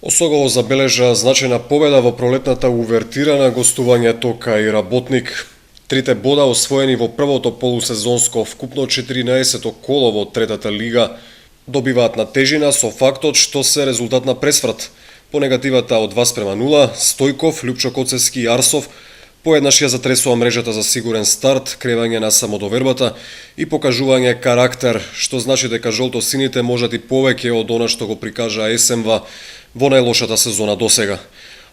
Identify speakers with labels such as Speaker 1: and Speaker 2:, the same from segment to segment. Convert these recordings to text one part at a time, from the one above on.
Speaker 1: Осогово забележа значајна победа во пролетната увертира на гостувањето кај Работник. Трите бода освоени во првото полусезонско вкупно 14-то коло во третата лига добиваат на тежина со фактот што се резултат на пресврат. По негативата од 2:0, Стојков, Лјупчо Коцевски и Арсов поеднаш ја затресува мрежата за сигурен старт, кревање на самодовербата и покажување карактер, што значи дека жолто-сините можат и повеќе од она што го прикажа СМВ во најлошата сезона досега.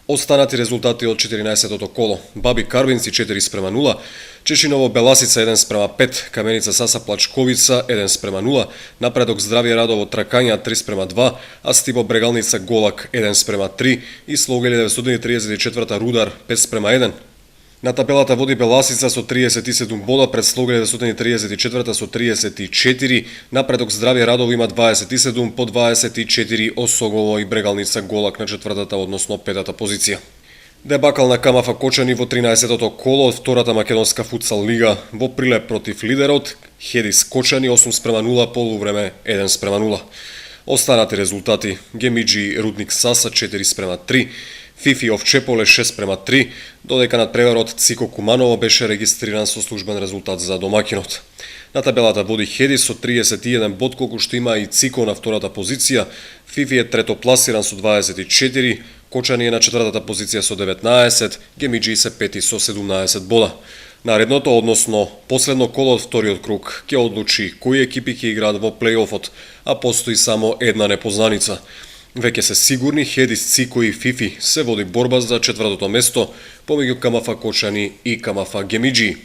Speaker 1: Останати резултати од 14-тото коло: Баби Карвинци 4:0, Чешиново Беласица 1:5, Каменица Саса Плачковица 1:0, Напредок Здравје Радово Тракања 3:2, а Стибо Брегалница Голак 1:3 и Слоугели 934 Рудар 5:1. На табелата води Беласица со 37 бода, пред Слоугели 934 со 34, Напредок Здравје Радово има 27 по 24, Осогово и Брегалница Голак на четвртата, односно петата позиција. Дебакал на КМФ Кочани во 13-тото коло од втората македонска футсал лига. Во Прилеп против лидерот Хедис Кочани 8:0, полувреме 1:0. Останати резултати: Гемиджи Рудник Саса 4:3, Фифи Овчеполе 6:3, додека надпреварот Цико Куманово беше регистриран со службен резултат за домакинот. На табелата води Хедис со 31 бод, колку што има и Цико на втората позиција. Фифи е третопласиран со 24, Кочани е на четвртата позиција со 19, Гемиджи се пети со 17 бода. Наредното, односно последно коло од вториот круг, ќе одлучи кои екипи ќе играат во плейофот, а постои само една непознаница. Веќе се сигурни Хедис, Цико и Фифи се води борба за четвртото место помеѓу КМФ Кочани и КМФ Гемиджи.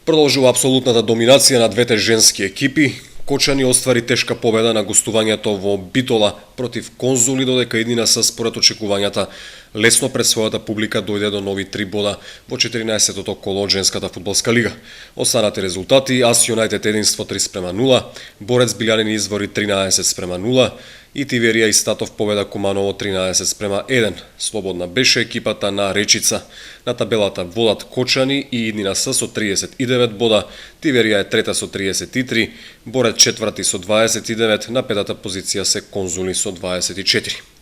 Speaker 1: Продолжува апсолутната доминација на двете женски екипи. Кочани оствари тешка победа на гостувањето во Битола против Конзули, додека иднина се според очекувањата лесно пред својата публика дојде до нови 3 бода во 14-тото коло од женската фудбалска лига. Останати резултати: Ас Юнајтед единство 3:0, Борец Билјанин Извори 13:0 и Тиверија и Статов победа Куманово 13:1. Слободна беше екипата на Речица. На табелата водат Кочани и иднина се со 39 бода, Тиверија е трета со 33, Борец четврти со 29, на петата позиција се Конзули со 24.